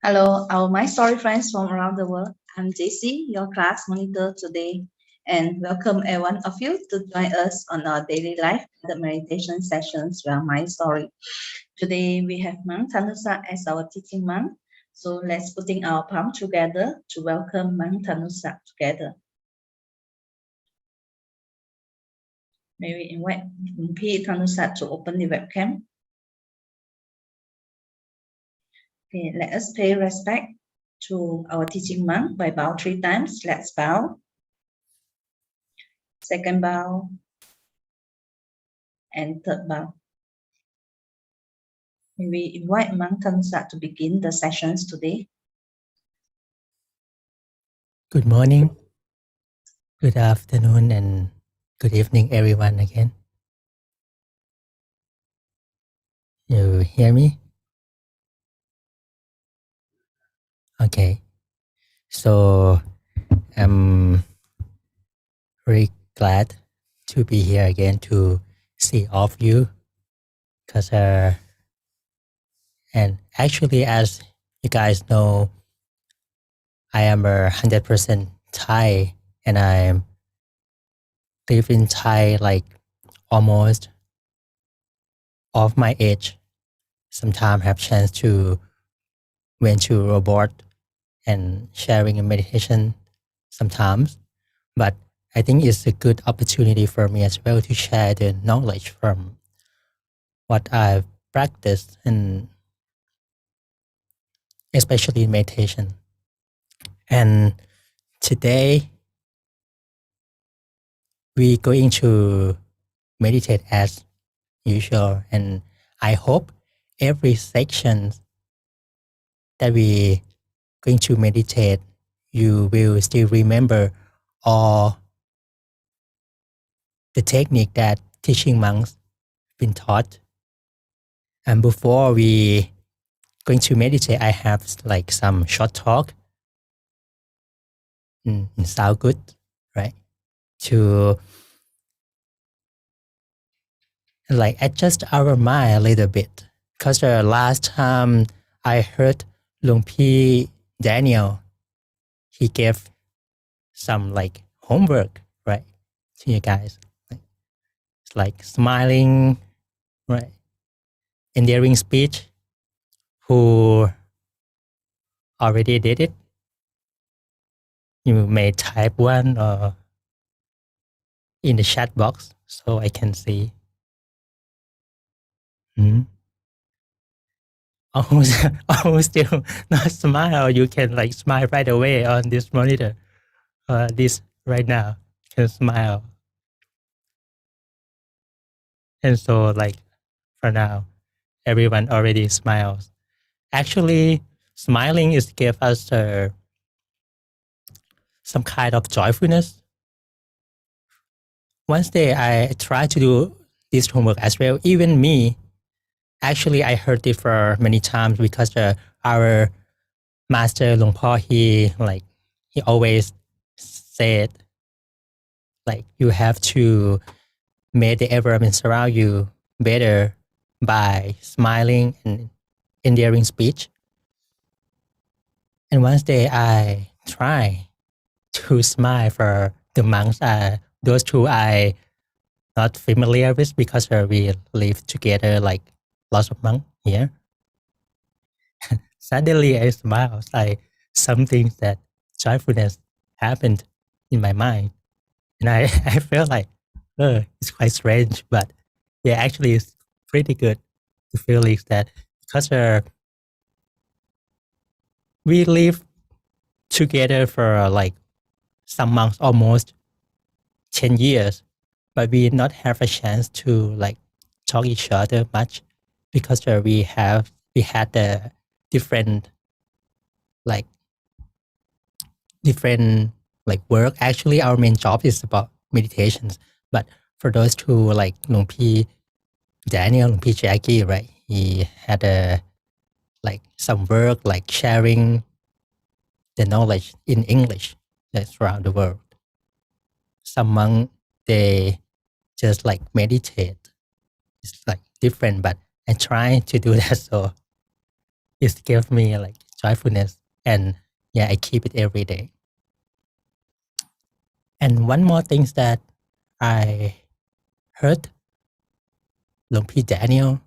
Hello, our My Story friends from around the world. I'm JC, your class monitor today, and welcome every one of you to join us on our daily life the meditation sessions via My Story. Today we have Monk Tanusa as our teaching monk. So let's putting our palm together to welcome Monk Tanusa together. May we invite P. Tanusa to open the webcam. Okay, let us pay respect to our teaching monk by bow 3 times. Let's bow. Second bow. And third bow. May we invite Monk Tanusa to begin the sessions today. Good morning, good afternoon, and good evening, everyone again. You hear me? Okay. So I'm very glad to be here again to see all of you. Because and actually, as you guys know, I am 100% Thai, and I live in Thai like almost all of my age. Sometimes have chance to went to abroad and sharing a meditation sometimes, but I think it's a good opportunity for me as well to share the knowledge from what I've practiced, and especially in meditation. And today we're going to meditate as usual, and I hope every section that we going to meditate, you will still remember all the technique that teaching monks been taught. And before we going to meditate, I have like some short talk. Sound good, right? To like adjust our mind a little bit. Because the last time I heard Luang Pi Daniel, he gave some like homework, right, to you guys. It's like smiling, right? Endearing speech. Who already did it? You may type one or in the chat box so I can see. Almost still not smile. You can like smile right away on this monitor. This right now can smile. And so like for now, everyone already smiles. Actually, smiling is give us some kind of joyfulness. Once day I try to do this homework as well. Even me, actually I heard it for many times because our master Luang Po, he always said like you have to make the environment surround you better by smiling and endearing speech. And one day I try to smile for the monks. Those two I not familiar with because we live together like lots of monks here. Suddenly I smile, like something that joyfulness happened in my mind. And I felt like, it's quite strange, but yeah, actually it's pretty good. The feeling that because we live together for like some months, almost 10 years, but we not have a chance to like talk each other much because we had the different work. Actually, our main job is about meditations. But for those two, like Luang Pi Daniel, Luang Pi Jackie, right? He had some work like sharing the knowledge in English that's around the world. Some monks, they just like meditate. It's like different, but I try to do that. So it gives me like joyfulness. And yeah, I keep it every day. And one more thing that I heard Luang Pi Daniel,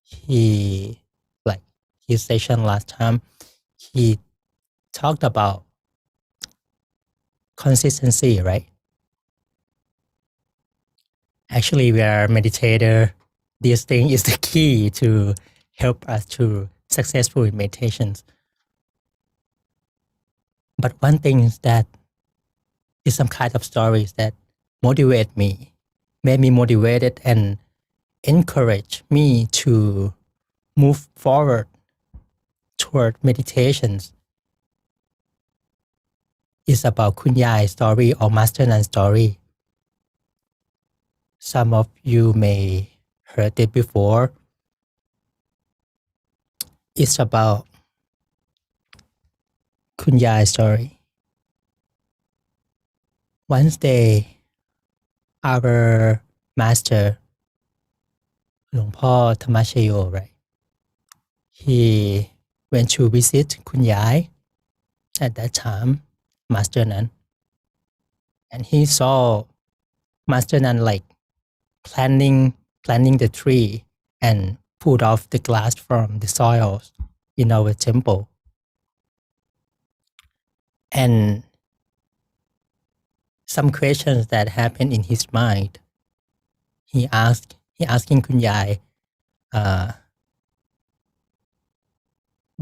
he, like his session last time, he talked about consistency, right? Actually, we are meditator. This thing is the key to help us to successful in meditations. But one thing is that is some kind of stories that motivate me, made me motivated and encourage me to move forward toward meditations. It's about Kunyai story or Master Nan story. Some of you may heard it before. It's about Kunyai story. One day, our master, Luang Po Tamashayo, right? He went to visit Kunyai at that time, Master Nan, and he saw Master Nan like planting the tree and pulled off the glass from the soils in our temple. And some questions that happened in his mind, he asking Kunyai,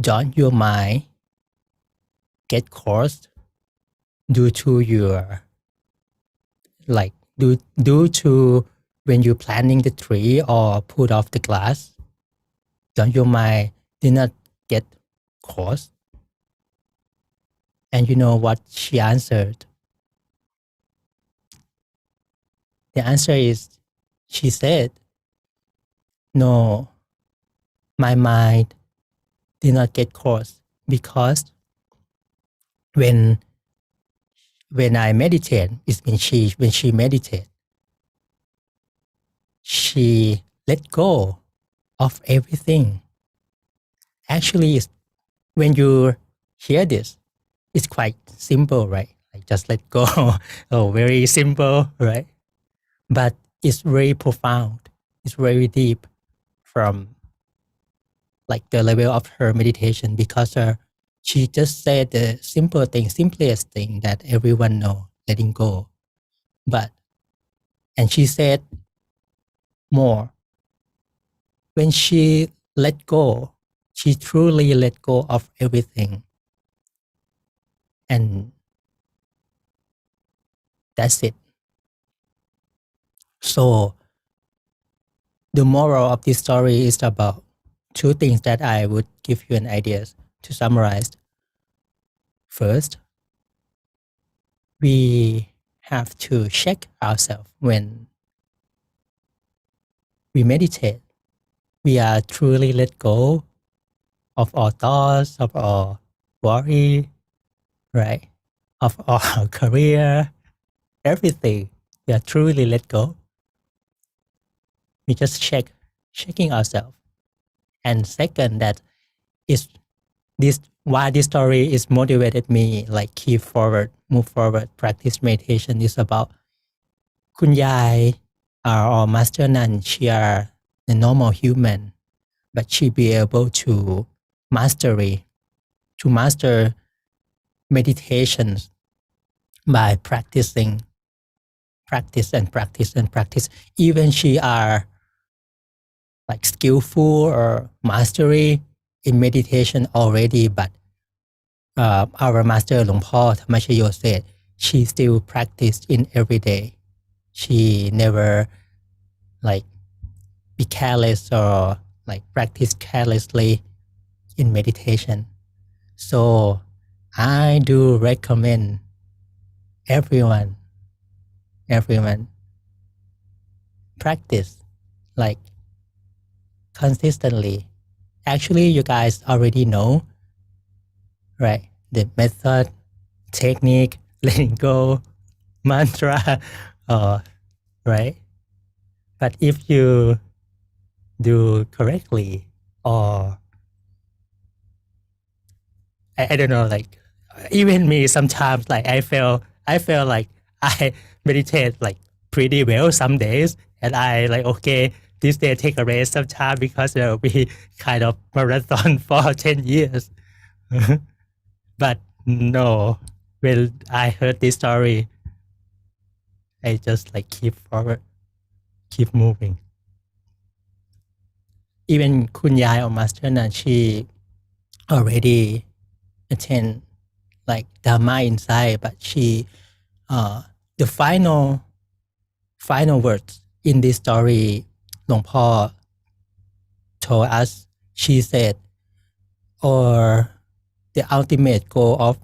don't your mind get coarse due to your, like, due to when you're planting the tree or put off the glass, don't your mind did not get coarse? And you know what she answered? The answer is, she said, no, my mind did not get coarse because when I meditate, it's when she meditate, she let go of everything. Actually, when you hear this, it's quite simple, right? Like just let go. Oh, very simple, right? But it's very profound. It's very deep from like the level of her meditation because she just said the simplest thing that everyone know, letting go. And she said more. When she let go, she truly let go of everything. And that's it. So the moral of this story is about two things that I would give you an idea to summarize. First, we have to check ourselves when we meditate. We are truly let go of our thoughts, of our worry, right? Of our career, everything. We are truly let go. We just checking ourselves. And second, that is this why this story is motivated me, like keep forward, move forward, practice meditation is about Kunyai or Master Nan. She are the normal human, but she be able to master meditations by practice and practice. Even she are like skillful or mastery in meditation already, but our master Luang Po Tamashayo said she still practiced in every day. She never like be careless or like practice carelessly in meditation. So I do recommend everyone practice like consistently. Actually, you guys already know, right? The method, technique, letting go, mantra, right? But if you do correctly or I don't know, like even me sometimes, like I feel like I meditate like pretty well some days, and I like, okay, this day take a rest sometime because we kind of marathon for 10 years. But no, when I heard this story, I just like keep forward, keep moving. Even คุณยาย or master นะ she already attend like Dharma inside, but she the final words in this story หลวงพ่อ told us, she said, or the ultimate goal of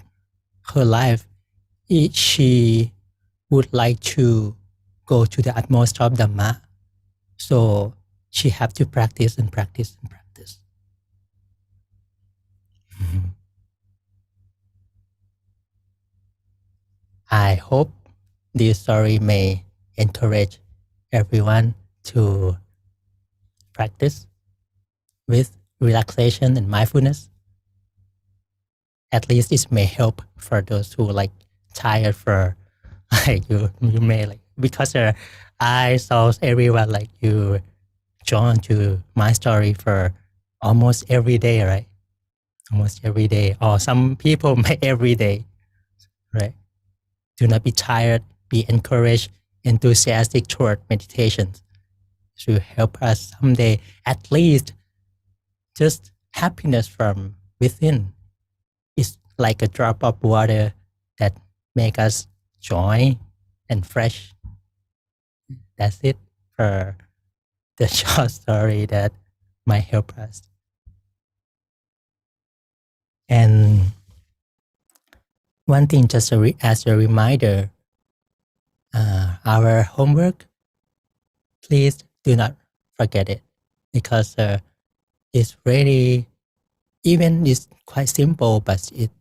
her life is she would like to go to the utmost of Dhamma. So she have to practice and practice and practice. I hope this story may encourage everyone to practice with relaxation and mindfulness. At least it may help for those who like tired for like you may like, because I saw everyone like you drawn to my story for almost every day, right? Almost every day, or some people may every day, right? Do not be tired, be encouraged, enthusiastic toward meditations to help us someday, at least just happiness from within. It's like a drop of water that make us joy and fresh. That's it for the short story that might help us. And one thing, just as a reminder, our homework, please do not forget it, because it's really, even it's quite simple, but it's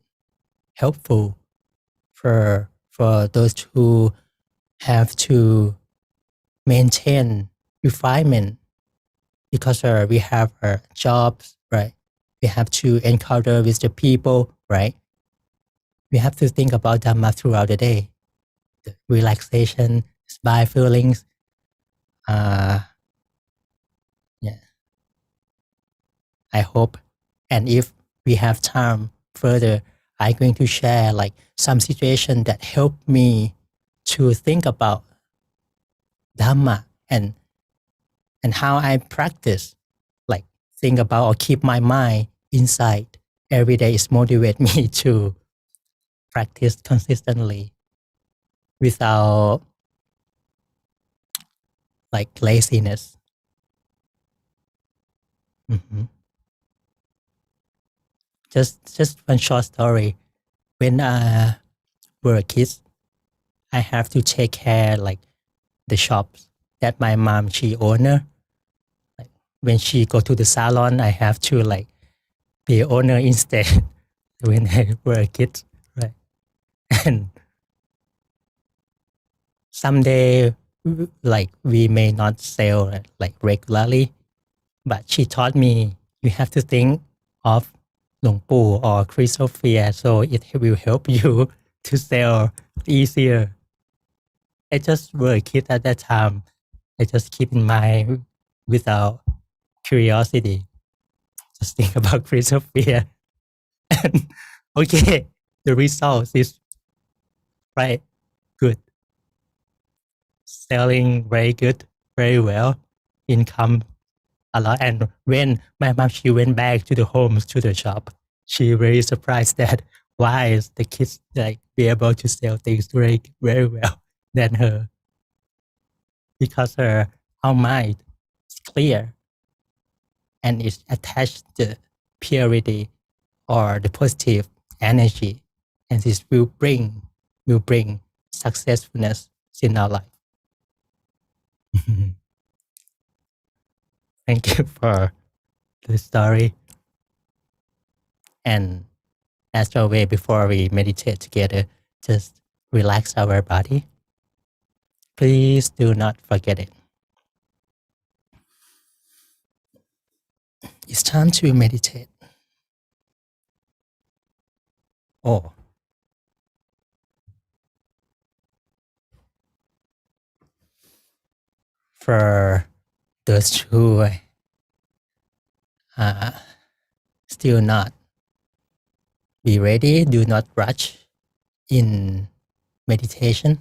helpful for those who have to maintain refinement, because we have our jobs, right? We have to encounter with the people, right? We have to think about Dhamma throughout the day. The relaxation, by feelings. Yeah. I hope. And if we have time further, I'm going to share like some situation that helped me to think about Dhamma and how I practice, like think about or keep my mind inside every day is motivate me to practice consistently without like laziness. Mm-hmm. Just one short story. When I were a kid, I have to take care like the shops that my mom, she owner. Like when she go to the salon, I have to like be owner instead when I were a kid, right? And someday, like we may not sell like regularly, but she taught me you have to think of หลวงปู่ or Christophia, so it will help you to sell easier. I just were a kid at that time. I just keep in mind without curiosity. Just think about Christophia. And okay, the result is right, good. Selling very good, very well, income a lot. And when my mom, she went back to the homes, to the shop, she very surprised that why is the kids like be able to sell things very, very well than her, because our mind is clear and is attached to purity or the positive energy, and this will bring successfulness in our life. Thank you for the story. And as always, before we meditate together, just relax our body. Please do not forget it. It's time to meditate. Oh, for those who uh, still not be ready, do not rush in meditation.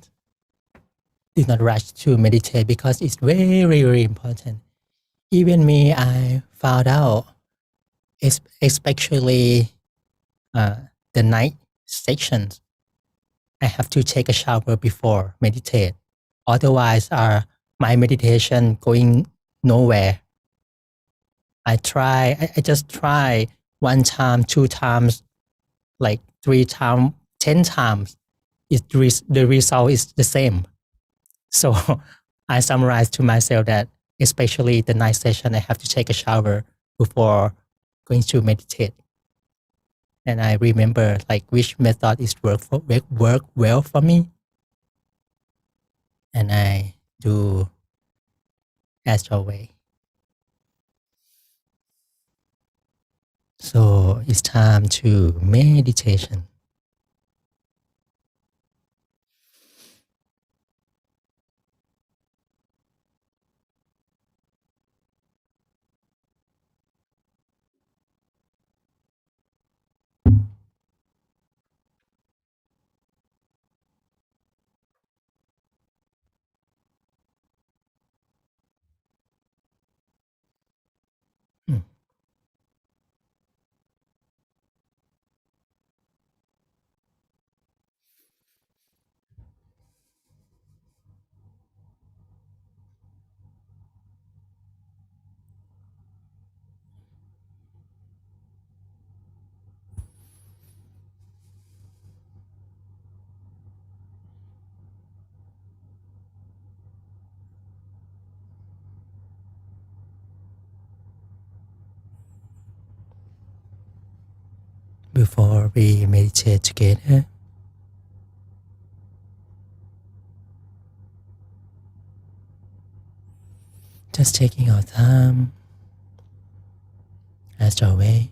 Do not rush to meditate because it's very, very important. Even me, I found out, especially uh, the night sections, I have to take a shower before meditate. Otherwise, my meditation going nowhere. I just try one time, two times, like three times, 10 times. The result is the same. So I summarize to myself that especially the night session, I have to take a shower before going to meditate. And I remember like which method is work well for me. And I do as always. So it's time to meditation. Mm. Before we meditate together, just taking our time as always.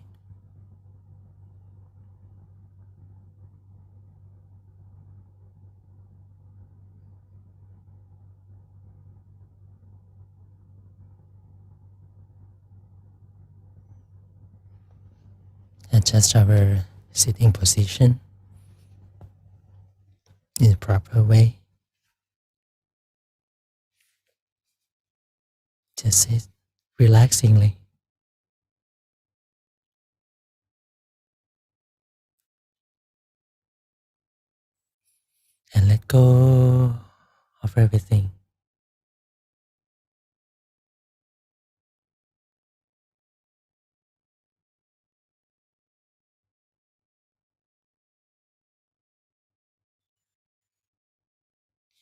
Adjust our sitting position in the proper way. Just sit relaxingly and let go of everything.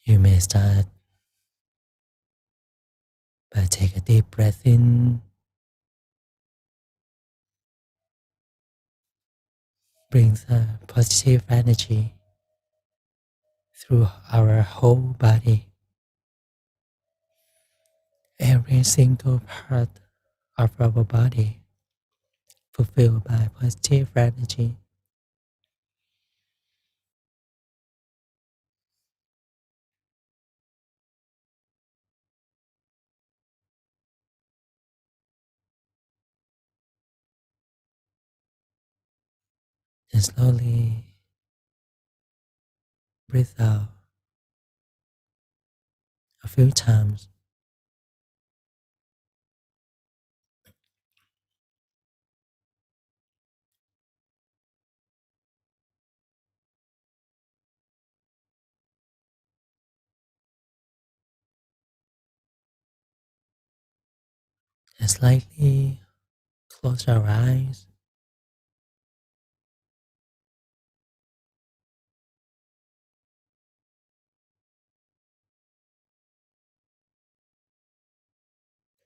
You may start by take a deep breath in, brings a positive energy through our whole body. Every single part of our body fulfilled by positive energy. And slowly breathe out a few times. And slightly close our eyes.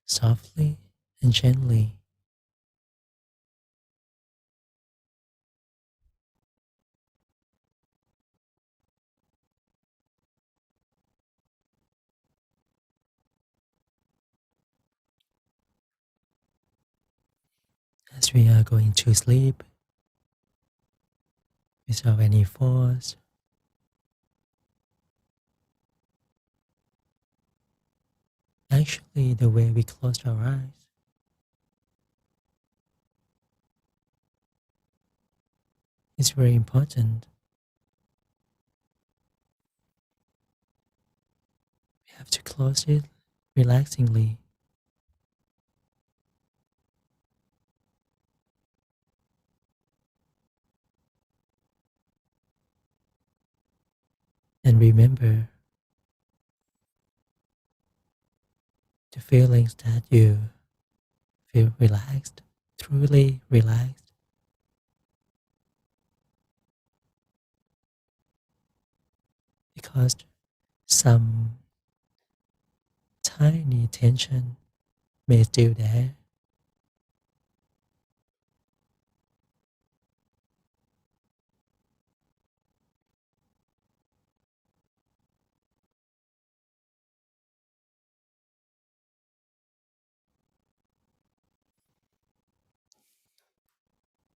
Softly and gently. As we are going to sleep, without any force. Actually, the way we close our eyes is very important. We have to close it relaxingly and remember the feelings that you feel relaxed, truly relaxed, because some tiny tension may still there.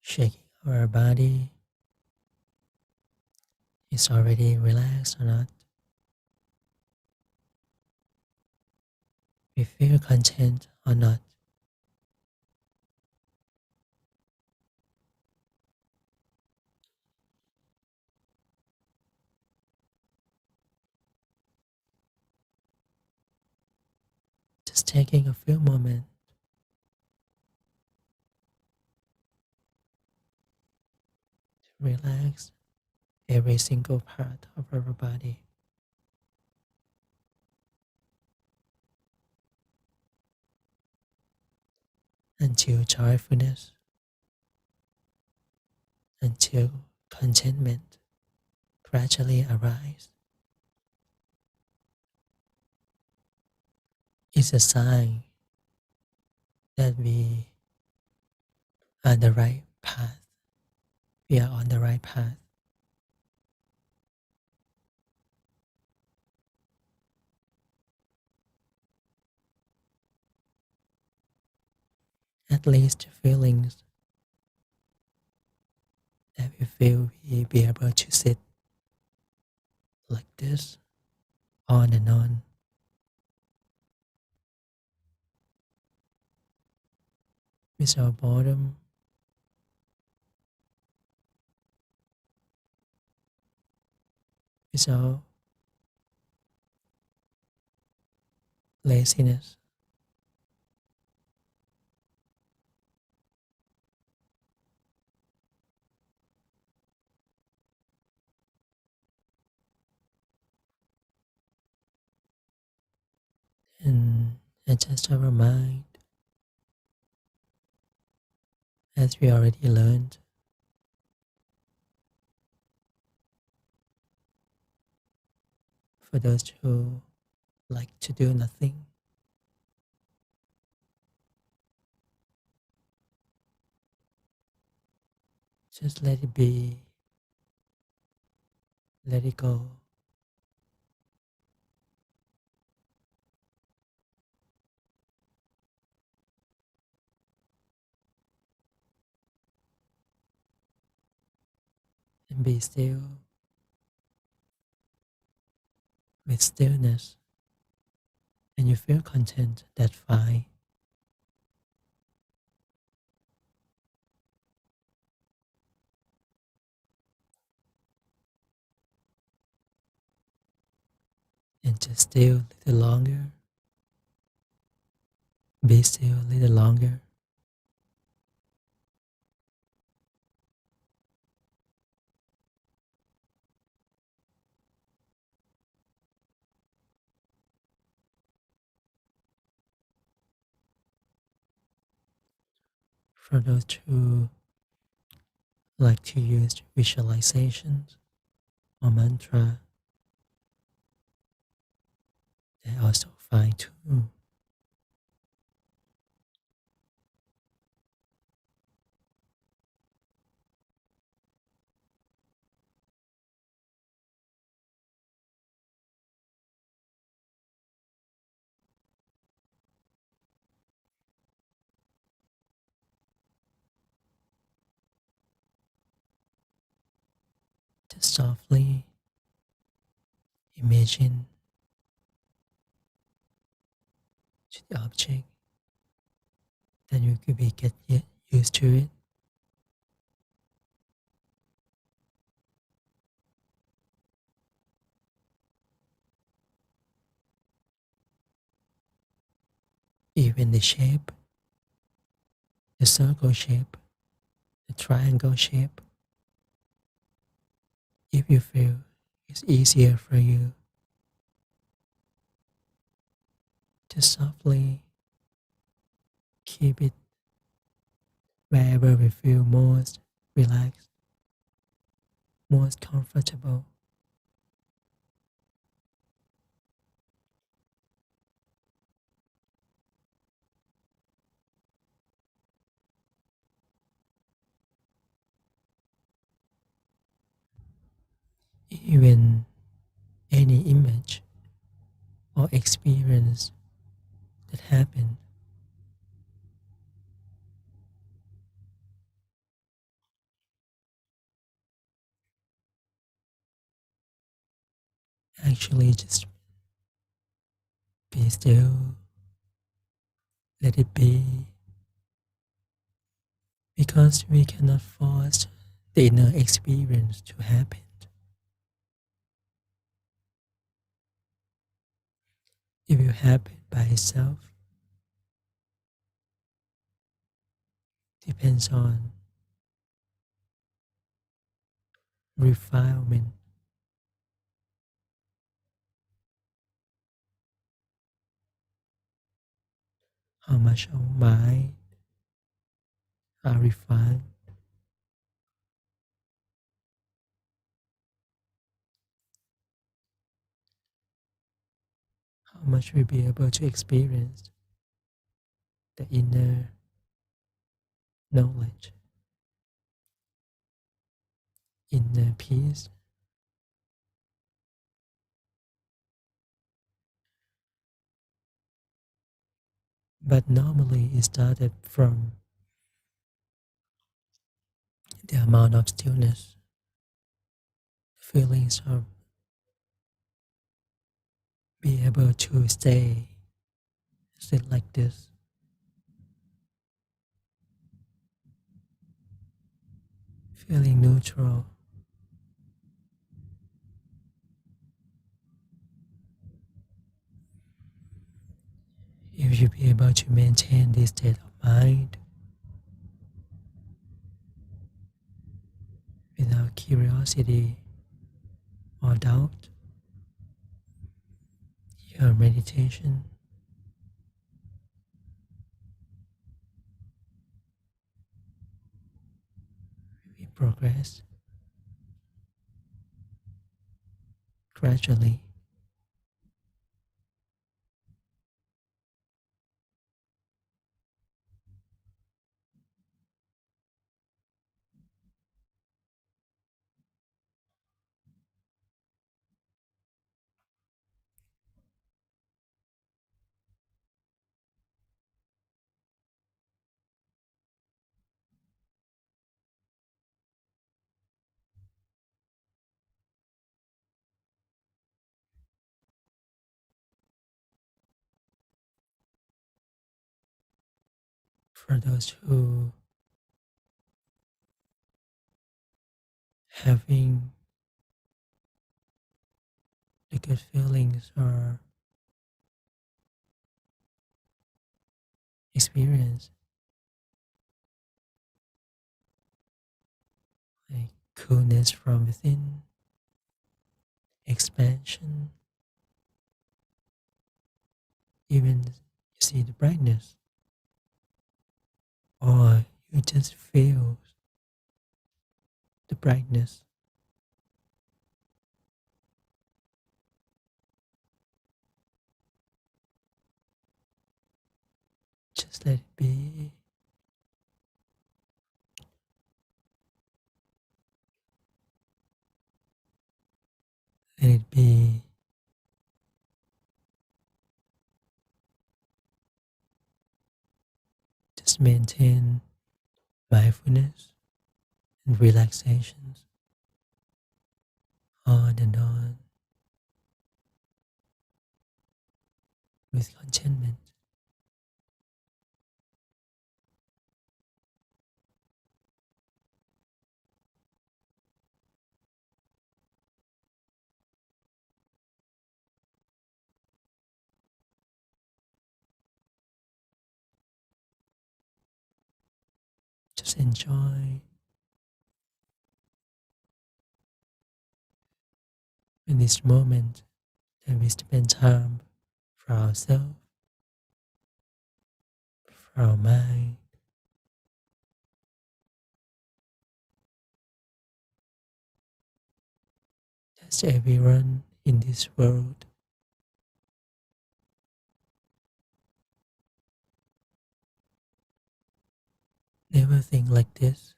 Shaking our body is already relaxed or not. We feel content or not. Just taking a few moments to relax every single part of our body until joyfulness, until contentment gradually arises. It's a sign that we are the right path. We are on the right path. At least feelings that we feel we be able to sit like this on and on without boredom, without laziness. And adjust our mind as we already learned. For those who like to do nothing, just let it be, let it go, and be still with stillness, and you feel content, that's fine. And just still a little longer, be still a little longer. For those who like to use visualizations or mantra, they're also fine too. Just softly imagine the object, then you could be get used to it. Even the shape, the circle shape, the triangle shape, if you feel it's easier for you to softly keep it wherever we feel most relaxed, most comfortable. Even any image or experience that happened actually just be still, let it be, because we cannot force the inner experience to happen. It will happen by itself. Depends on refinement, how much our mind are refined, how much we'll be able to experience the inner knowledge, inner peace. But normally it started from the amount of stillness, feelings of being able to sit like this, feeling neutral. If you be able to maintain this state of mind without curiosity or doubt, your meditation will progress gradually. For those who having the good feelings or experience like coolness from within, expansion, even you see the brightness, or you just feel the brightness, just let it be. Let it be. Just maintain mindfulness and relaxations. on and on with contentment. Just enjoy in this moment that we spend time for ourselves, for our mind. That's everyone in this world. Never think like this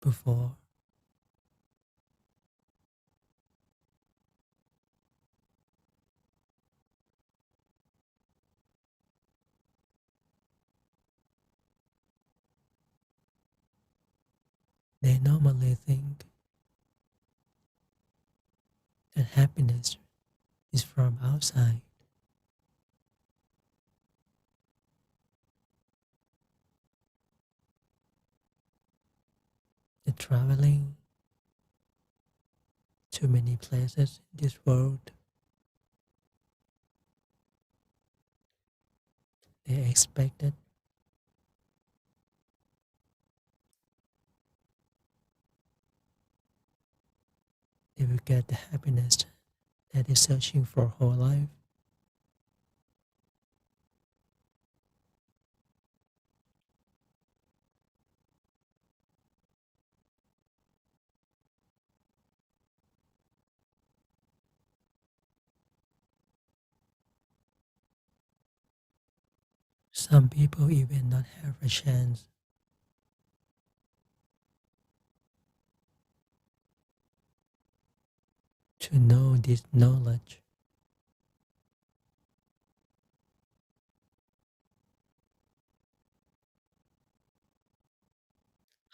before. They normally think that happiness is from outside. The traveling to many places in this world, they expected they will get the happiness that is searching for whole life. Some people even not have a chance to know this knowledge,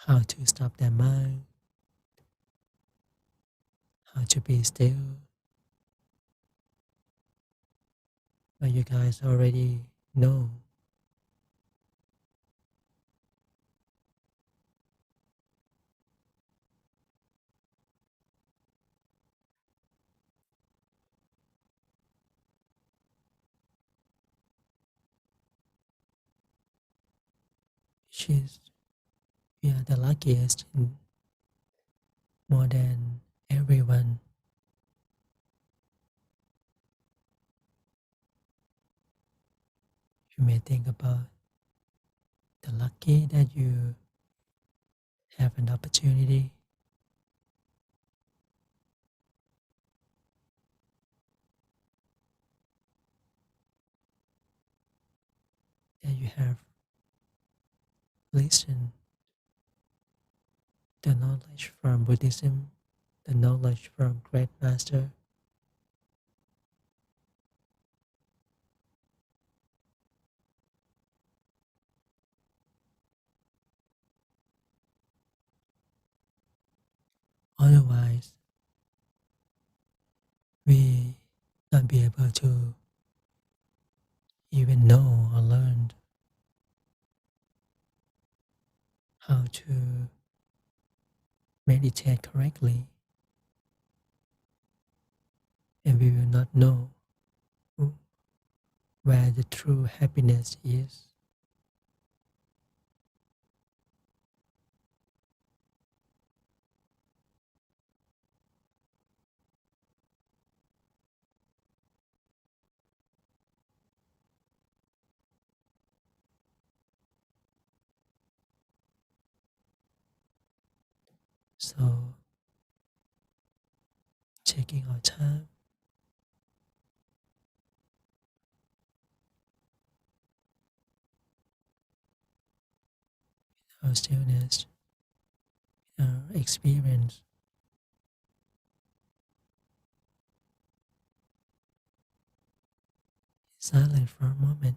how to stop their mind, how to be still. But you guys already know. Which is we are the luckiest in more than everyone. You may think about the lucky that you have an opportunity that you have listened the knowledge from Buddhism, the knowledge from great master. Otherwise, we not be able to even know or learn how to meditate correctly, and we will not know where the true happiness is. So, taking our time, our stillness, our experience, silent for a moment.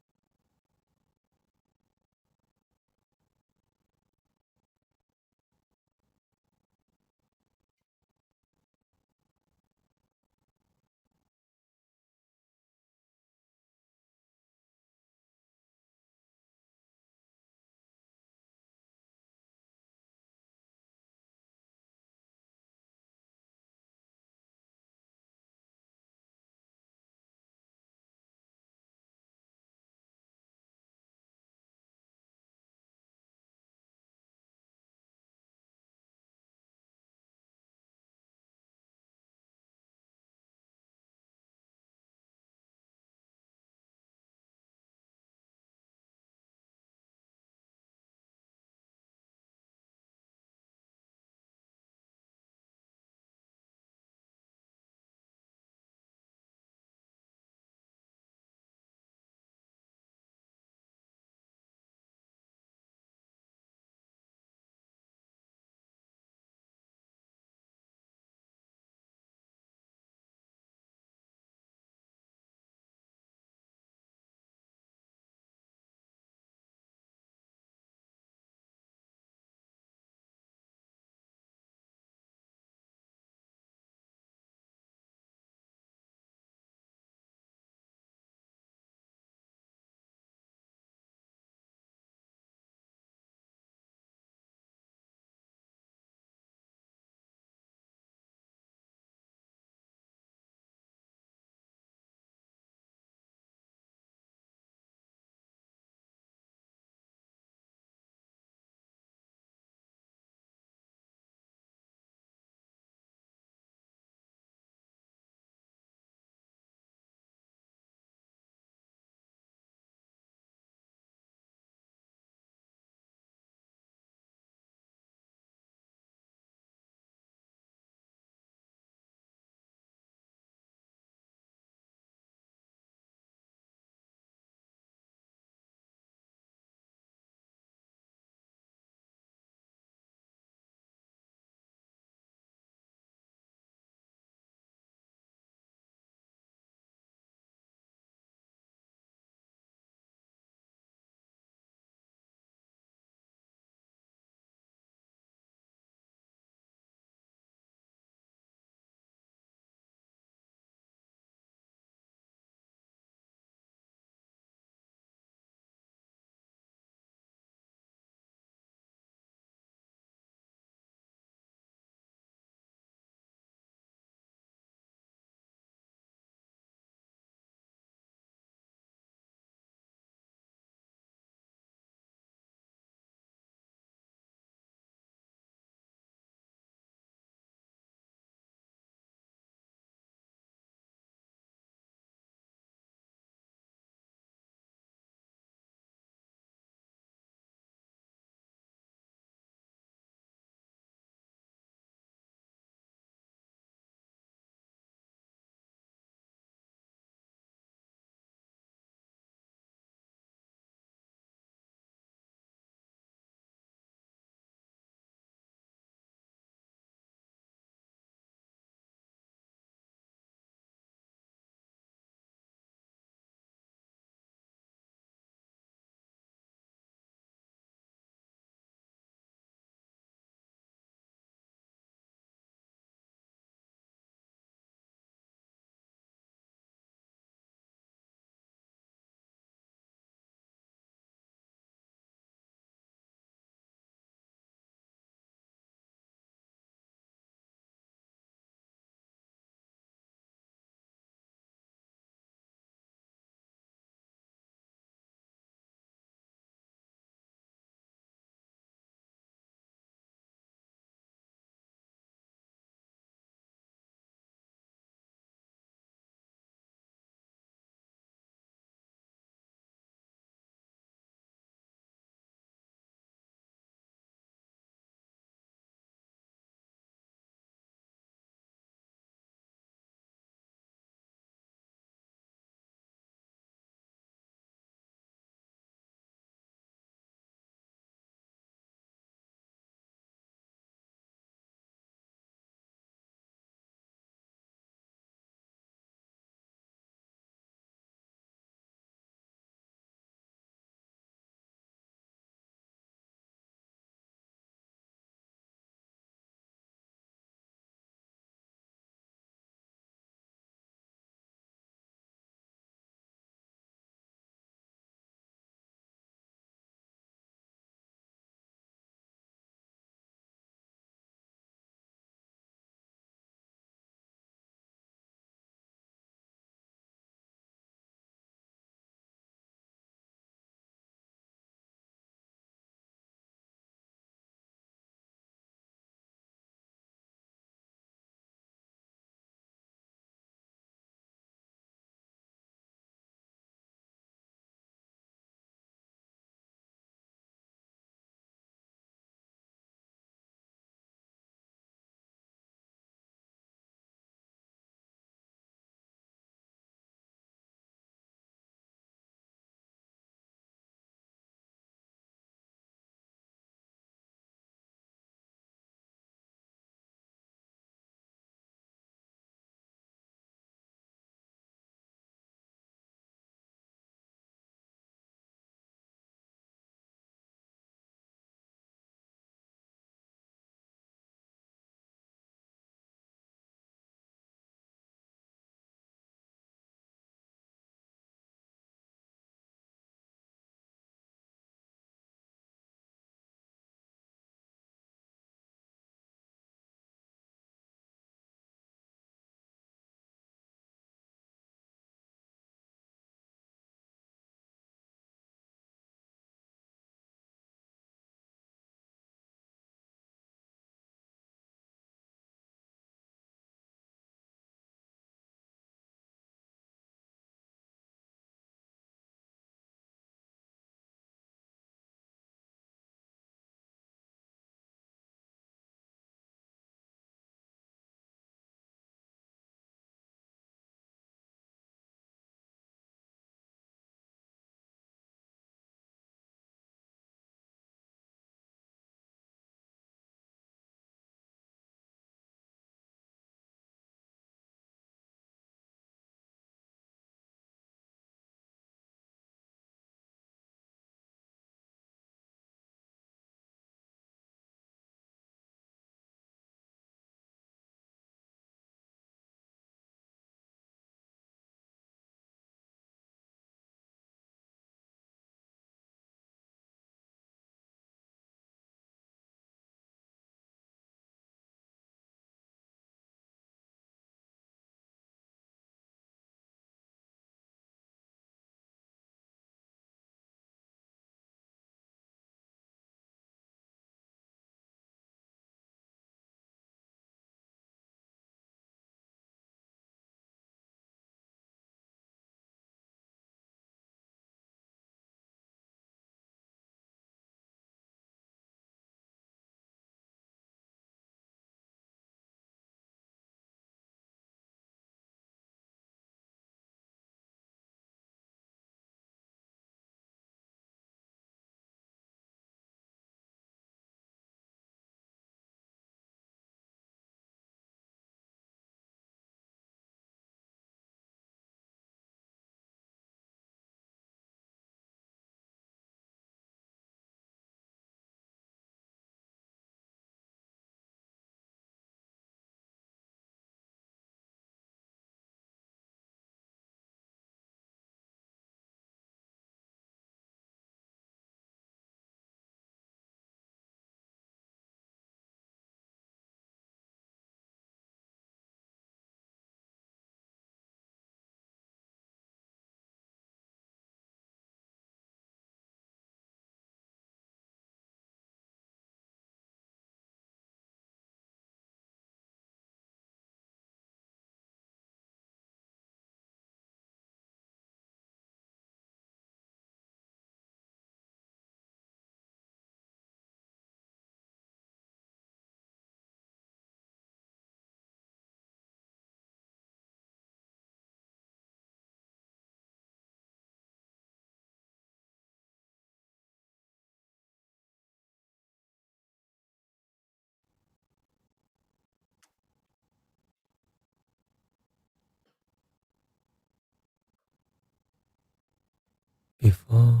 before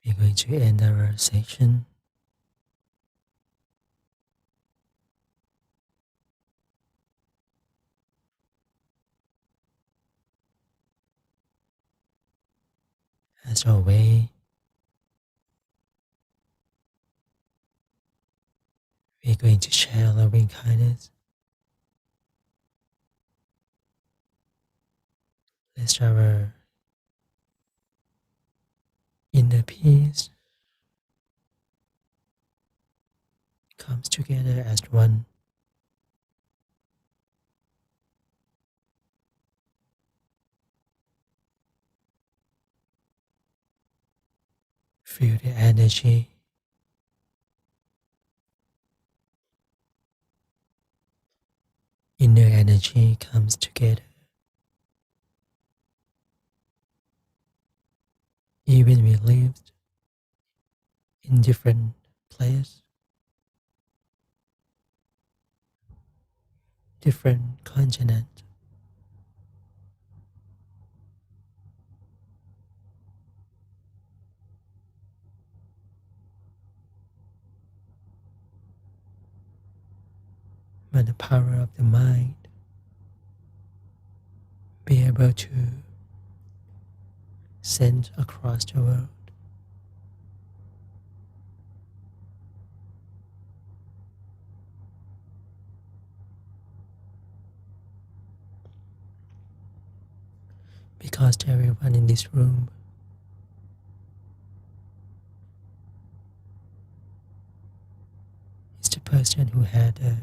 we're going to end our session, as always, we're going to share loving kindness. Let our inner peace comes together as one. Feel the energy. Inner energy comes together. Even we lived in different places, different continent, but the power of the mind be able to send across the world. Because everyone in this room is the person who had a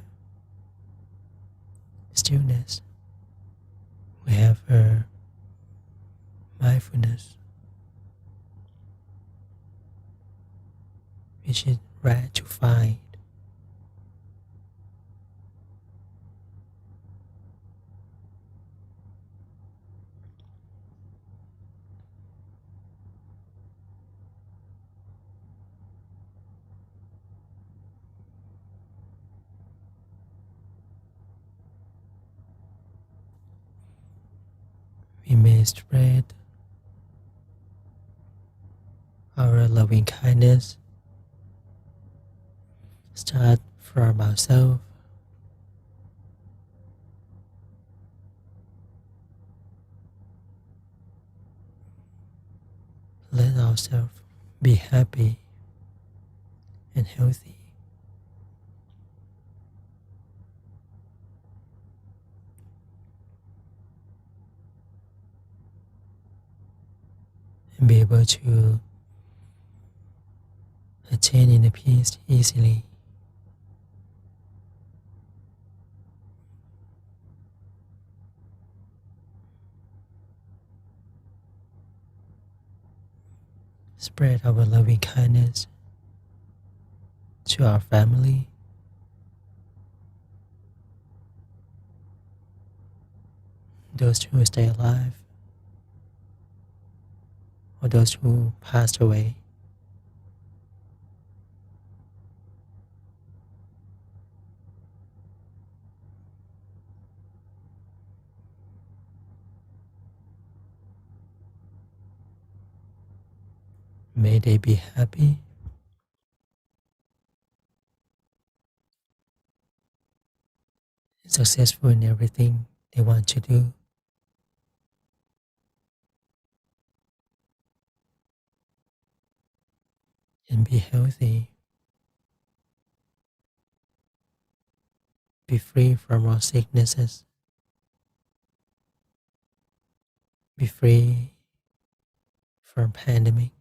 stillness, who have a mindfulness, which is rare to find. We may spread our loving kindness, start from ourselves, let ourselves be happy and healthy. And be able to attain inner peace easily. Spread our loving kindness to our family, those who stay alive, or those who passed away. May they be happy, successful in everything they want to do, and be healthy, be free from all sicknesses, be free from pandemic,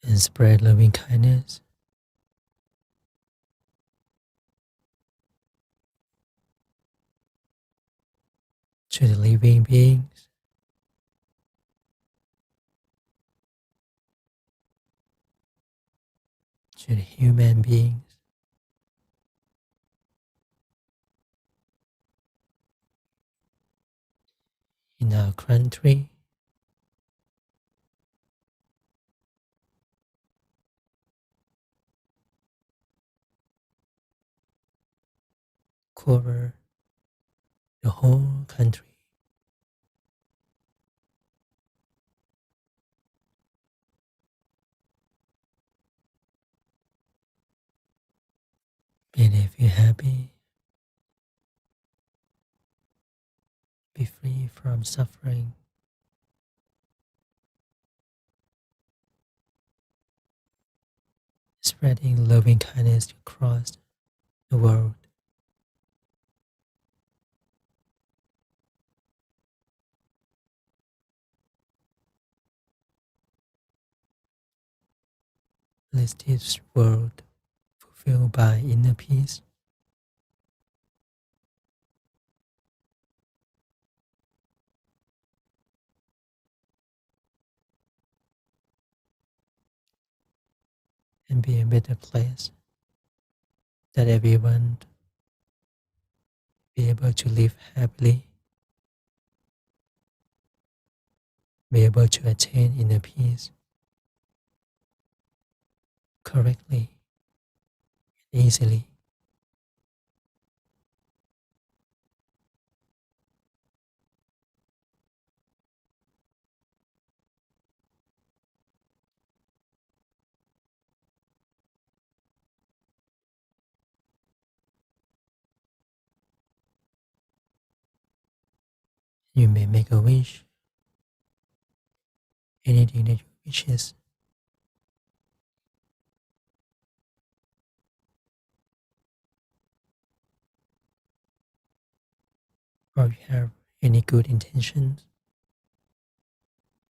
and spread loving kindness to the living beings, to the human beings, in our country, cover the whole country. And if you're happy, be free from suffering, spreading loving kindness across the world. Let this world fulfilled by inner peace. And be a better place that everyone be able to live happily, be able to attain inner peace correctly and easily. You may make a wish, anything that you wishes, or you have any good intentions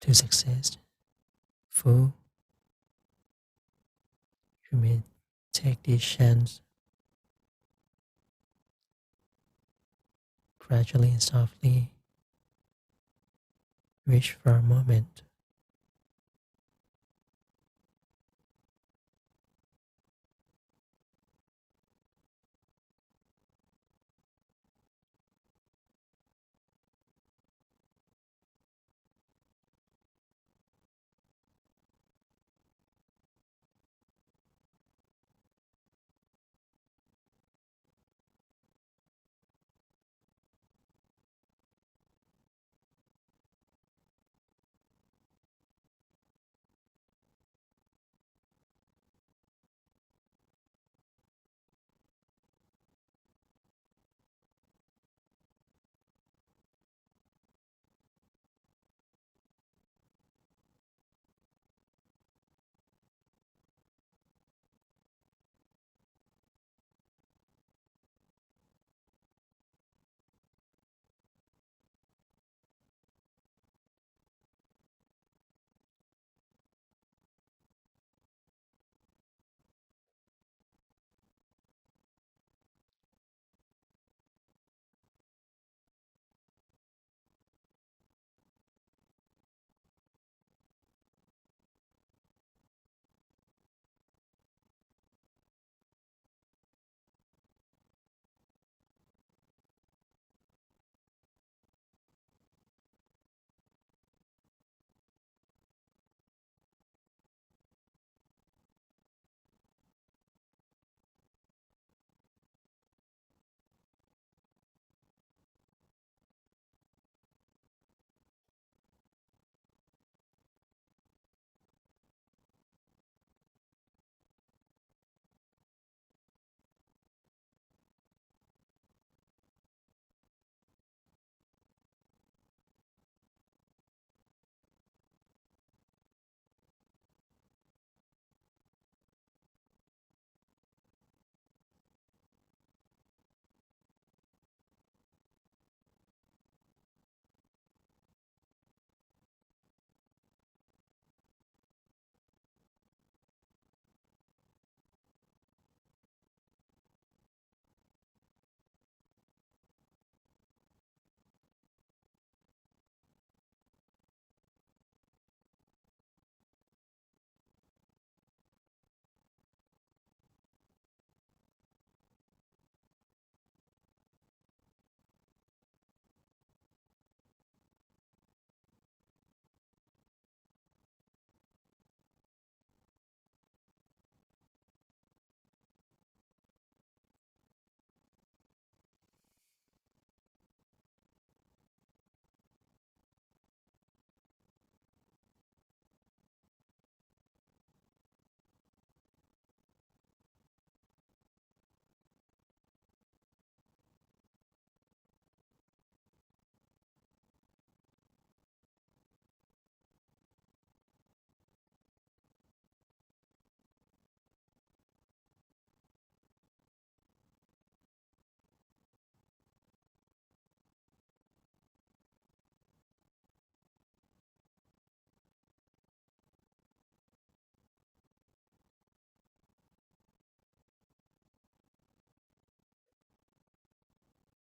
to success full, you may take this chance gradually and softly. Wish for a moment.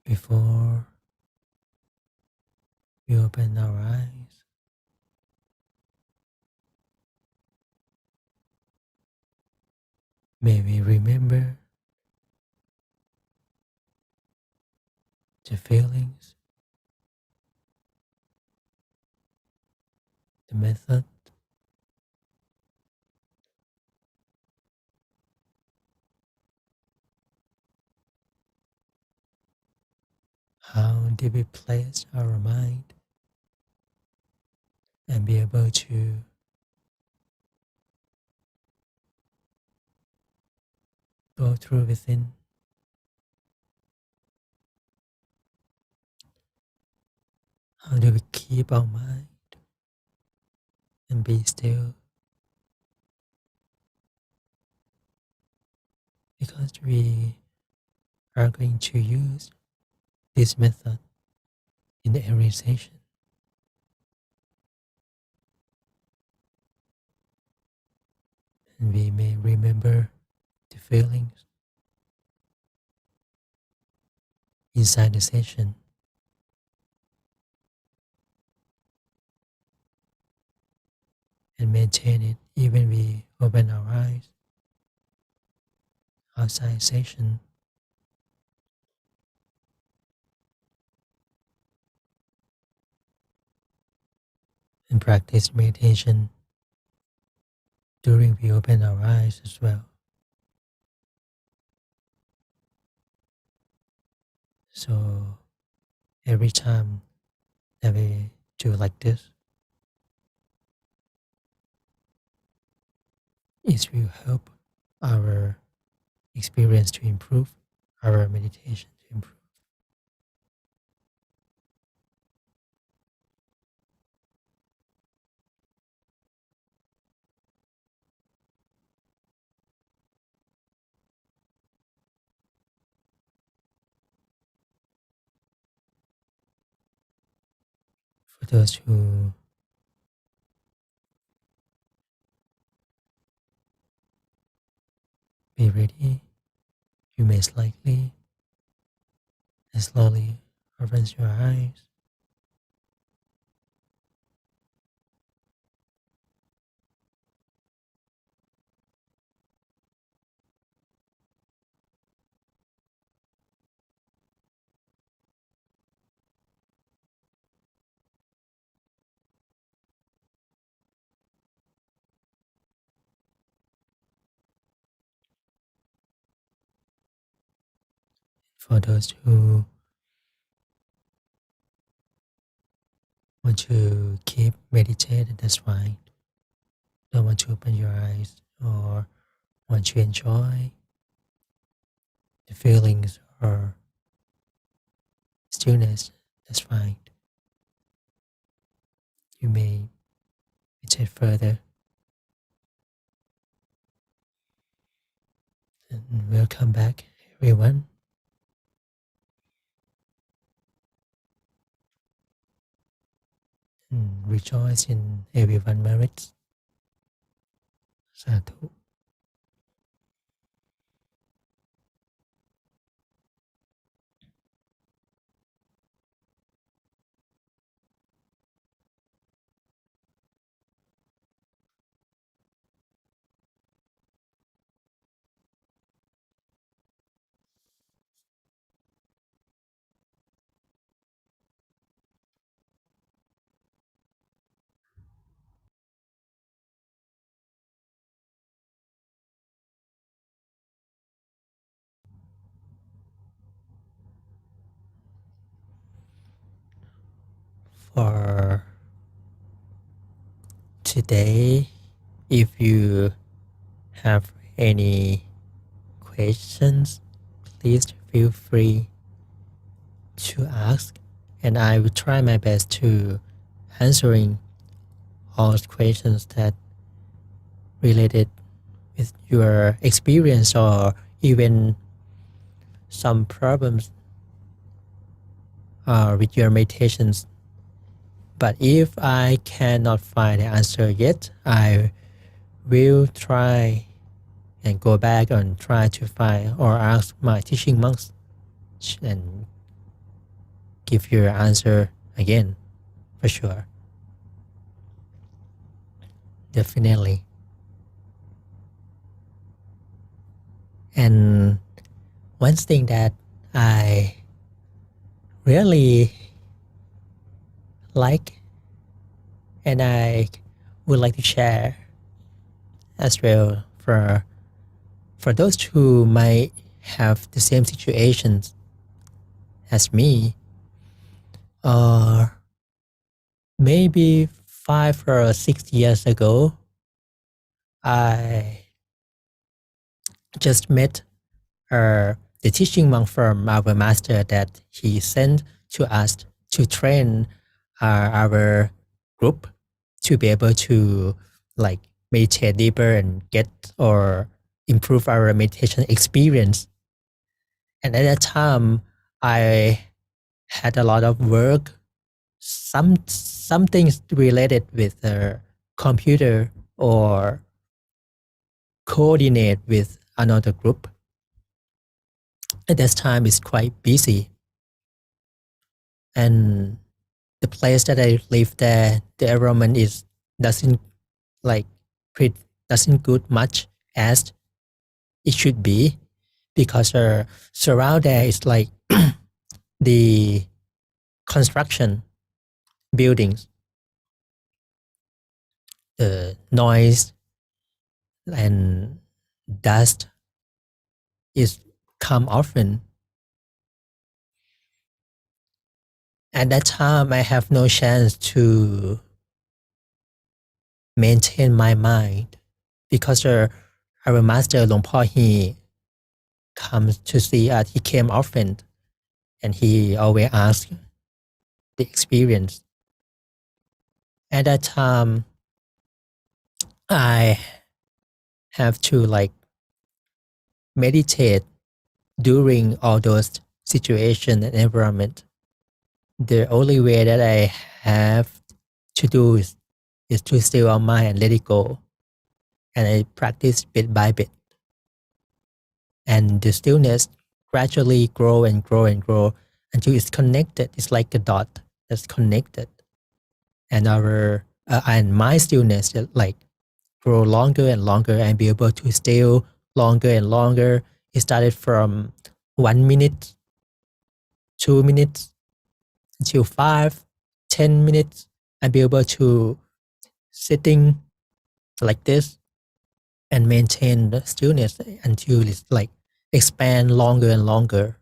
Before we open our eyes, may we remember the feelings, the method, how did we place our mind, and be able to go through within. How do we keep our mind and be still? Because we are going to use this method in every session. And we may remember the feelings inside the session. And maintain it even we open our eyes outside session. And practice meditation during we open our eyes as well. So every time that we do like this, it will help our experience to improve, our meditation to improve. For those who be ready, you may slightly and slowly open your eyes. For those who want to keep meditating, that's fine. Don't want to open your eyes or want to enjoy the feelings or stillness, that's fine. You may meditate further. And welcome back, everyone. And rejoice in everyone's merits. Sadhu. For today, if you have any questions, please feel free to ask, and I will try my best to answering all questions that related with your experience or even some problems with your meditations. But if I cannot find the answer yet, I will try and go back and try to find or ask my teaching monks and give your answer again, for sure. Definitely. And one thing that I really like and I would like to share as well for those who might have the same situations as me, or maybe 5 or 6 years ago, I just met the teaching monk from our master that he sent to us to train our group to be able to like meditate deeper and get or improve our meditation experience. And at that time, I had a lot of work, some things related with the computer or coordinate with another group. At that time, it's quite busy. And the place that I live there, the environment is doesn't like doesn't good much as it should be, because surround there is like the construction buildings, the noise and dust is come often. At that time, I have no chance to maintain my mind, because our master Long Po, he comes to see us. He came often, and he always asks the experience. At that time, I have to like meditate during all those situation and environment. The only way that I have to do is to still our mind and let it go. And I practice bit by bit. And the stillness gradually grow and grow and grow until it's connected. It's like a dot that's connected. And and my stillness like grow longer and longer and be able to still longer and longer. It started from 1 minute, 2 minutes, until 5, 10 minutes, and be able to sitting like this and maintain the stillness until it's like expand longer and longer.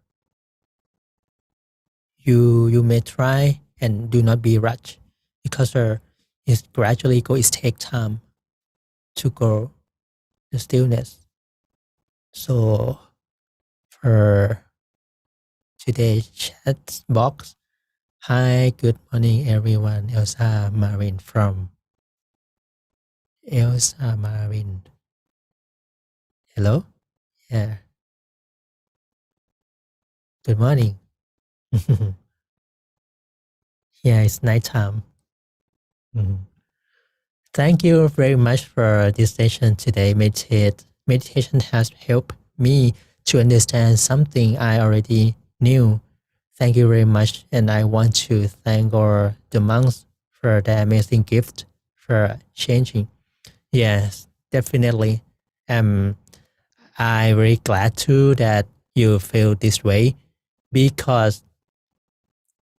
You may try and do not be rushed, because it gradually go. It take time to grow the stillness. So for today's chat box, hi, good morning everyone. Elsa Marin from Elsa Marin. Hello? Yeah. Good morning. Yeah, it's nighttime. Mhm. Thank you very much for this session today. Meditation has helped me to understand something I already knew. Thank you very much. And I want to thank all the monks for the amazing gift for changing. Yes, definitely. I'm very glad too that you feel this way, because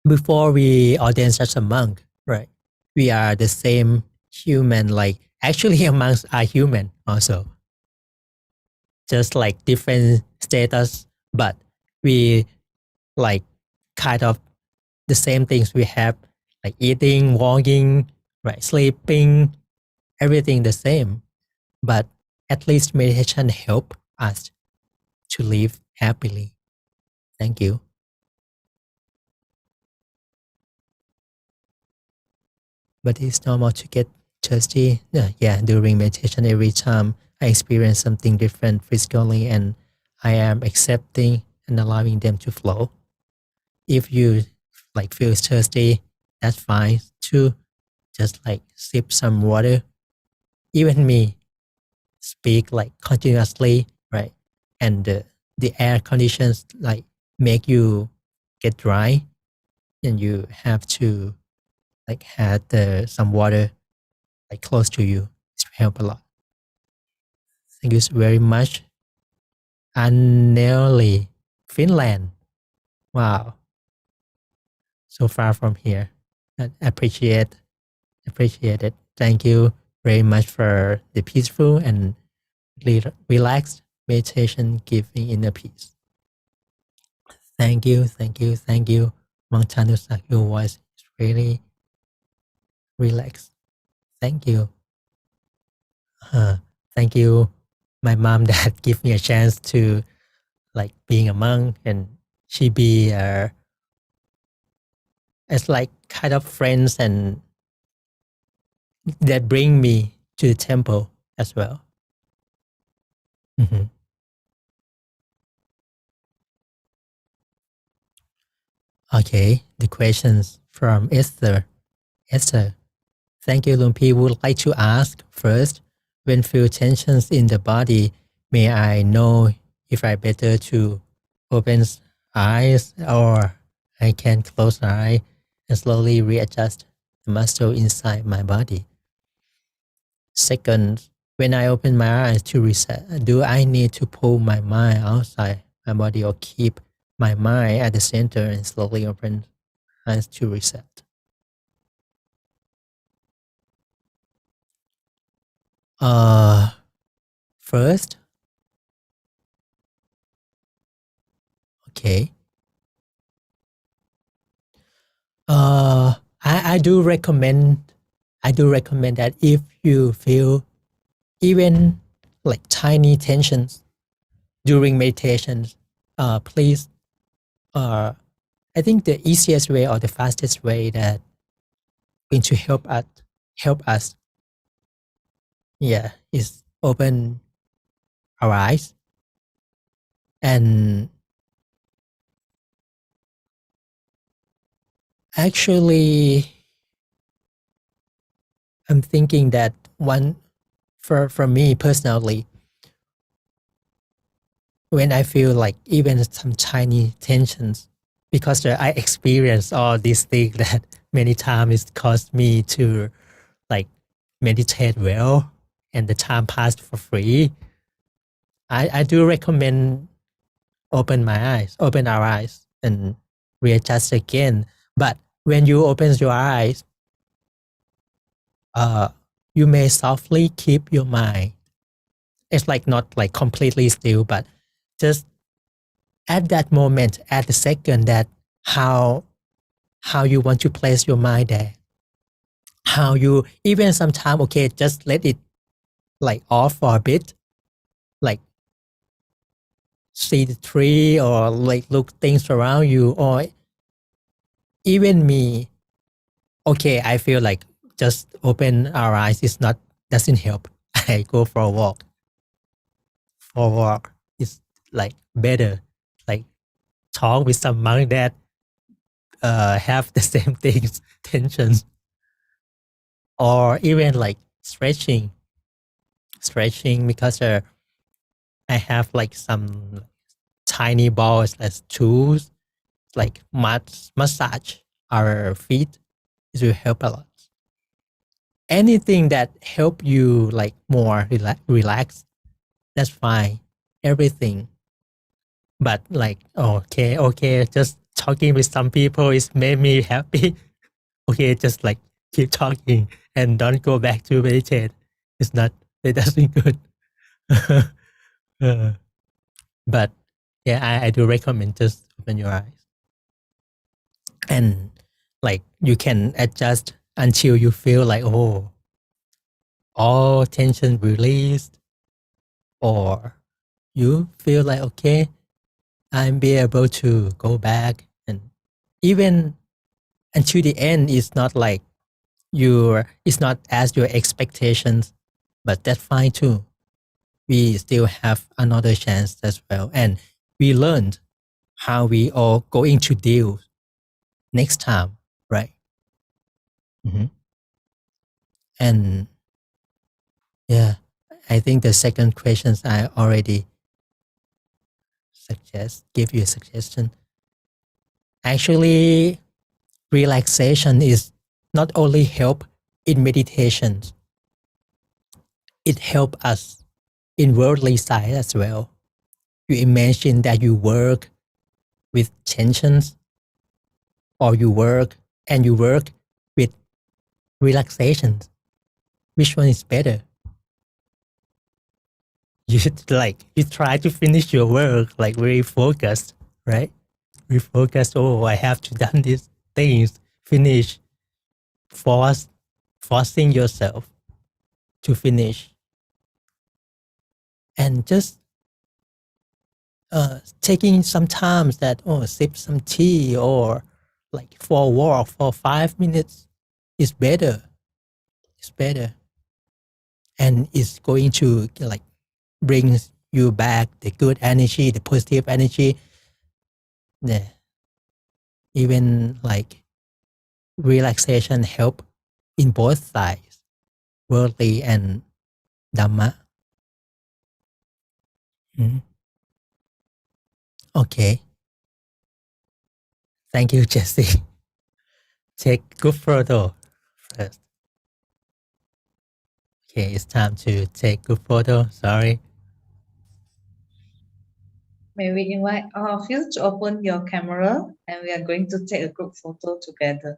before we ordain such a monk, right, we are the same human. Like actually, monks are human also, just like different status, but we like kind of the same things we have, like eating, walking, right, sleeping, everything the same. But at least meditation help us to live happily. Thank you. But it's normal to get thirsty. Yeah, during meditation, every time I experience something different physically, and I am accepting and allowing them to flow. If you like feel thirsty, that's fine too. Just like sip some water. Even me speak like continuously, right? And the air conditions like make you get dry. and you have to like have some water like close to you. It help a lot. Thank you very much. Anneli, Finland. Wow, so far from here. I appreciate it. Thank you very much for the peaceful and relaxed meditation giving inner peace. Thank you. Mangchanusak, your voice is really relaxed. Thank you. Thank you, my mom that give me a chance to like being a monk, and she be it's like kind of friends and that bring me to the temple as well. Mhm. Okay, the questions from Esther. Thank you, Lumpi. Would like to ask first, when feel tensions in the body, may I know if I better to open eyes or I can close my eye and slowly readjust the muscle inside my body? Second, when I open my eyes to reset, do I need to pull my mind outside my body or keep my mind at the center and slowly open eyes to reset? First, okay. I do recommend that if you feel even like tiny tensions during meditations, please, I think the easiest way or the fastest way that going to help us, yeah, is open our eyes. And actually, I'm thinking that one for me personally, when I feel like even some tiny tensions, because I experience all these things that many times it caused me to like meditate well and the time passed for free. I do recommend open our eyes and readjust again. But when you open your eyes, you may softly keep your mind. It's like not like completely still, but just at that moment, at the second, that how you want to place your mind there. How you even sometime, okay, just let it like off for a bit, like see the tree or like look things around you, or even me. Okay, I feel like just open our eyes is not doesn't help. I go for a walk. For a walk is like better. Like talk with some monk that have the same things, tensions, or even like stretching because I have like some tiny balls as tools, like massage our feet. It will help a lot. Anything that help you like more relax, that's fine. Everything. But like, okay, just talking with some people is made me happy. Okay, just like keep talking and don't go back to meditate. It's not, it doesn't good. Uh, but yeah, I do recommend just open your eyes and like you can adjust until you feel like, oh, all tension released, or you feel like, okay, I'm be able to go back. And even until the end, it's not like it's not as your expectations, but that's fine too. We still have another chance as well. And we learned how we all going to deal next time, right? Mm-hmm. And yeah, I think the second questions I already give you a suggestion. Actually, relaxation is not only help in meditation, it help us in worldly side as well. You imagine that you work with tensions, or you work with relaxation. Which one is better? You should you try to finish your work like very focused, right? We focus, oh, I have to done these things, finish, forcing yourself to finish. And just taking some time that, sip some tea or like for a walk for 5 minutes is better. It's better. And it's going to like bring you back the good energy, the positive energy. Yeah. Even like relaxation help in both sides, worldly and Dhamma. Mm. Okay. Thank you, Jesse. Take good photo first. Okay, it's time to take good photo. Sorry. May we invite all of you to open your camera and we are going to take a group photo together.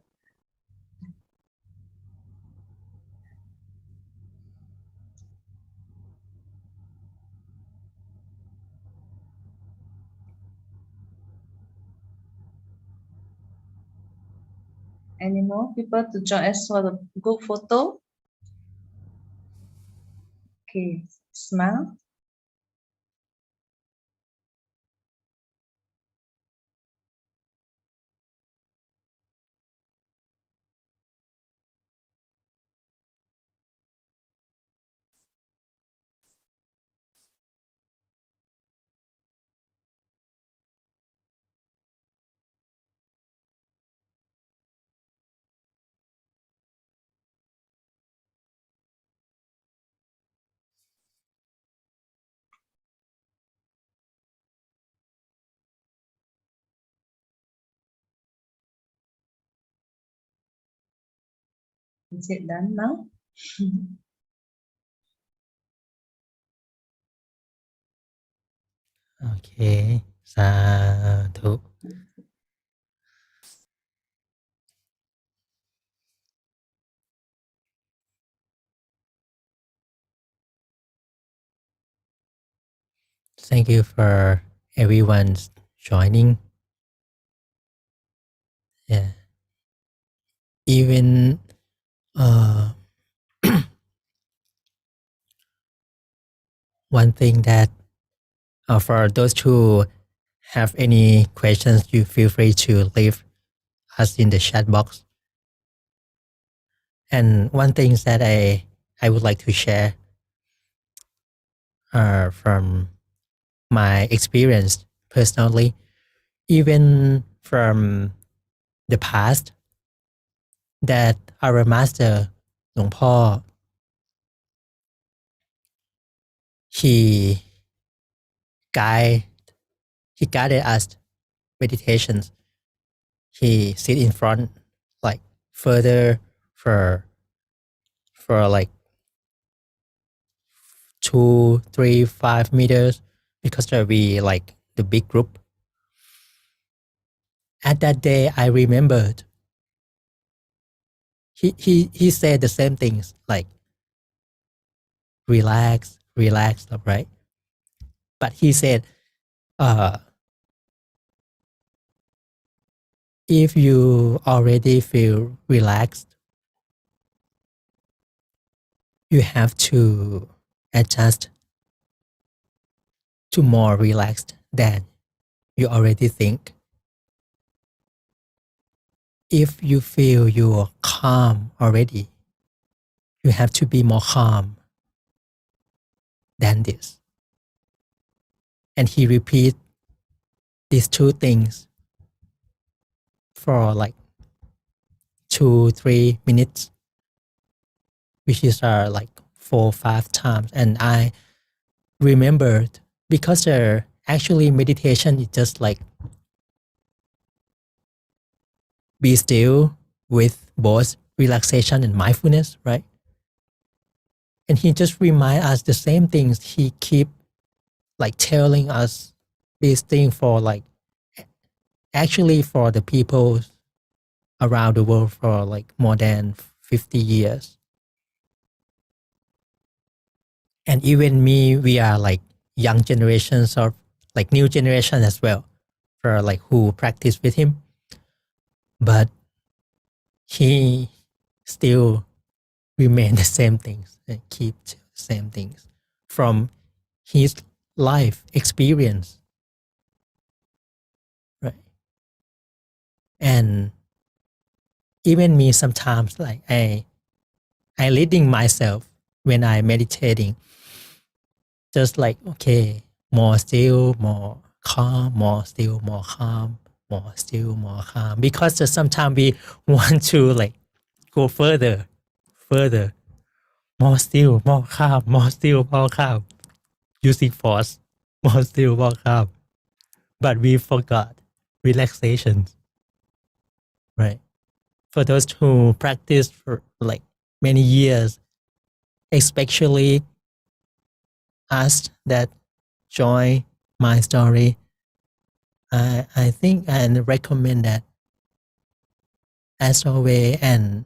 Any more people to join us for the group photo? Okay, smile. Is it done now? Okay. Sadhu. Thank you for everyone's joining. Yeah. Even one thing that for those who have any questions, you feel free to leave us in the chat box. And one thing that I would like to share from my experience personally, even from the past, that our master, Long Po, he guide he guided us meditations. He sit in front, like further for like 2, 3, 5 meters, because there be like the big group. At that day, I remembered he said the same things like relax, right? But he said, if you already feel relaxed, you have to adjust to more relaxed than you already think. If you feel you're calm already, you have to be more calm than this. And he repeat these two things for like 2, 3 minutes, which is like 4, 5 times. And I remembered, because actually meditation is just like be still with both relaxation and mindfulness, right? And he just remind us the same things. He keep like telling us these things for like actually for the people around the world for like more than 50 years. And even me, we are like young generations or like new generation as well for like who practice with him. But he still remain the same things and keep the same things from his life experience, right? And even me sometimes like I leading myself when I meditating, just like okay, more still, more calm, more still, more calm, more still, more calm. Because sometimes we want to like go further, more still, more calm, more still, more calm, using force, more still, more calm. But we forgot relaxation, right? For those who practice for like many years, especially us that join my story, I think I recommend that as a way and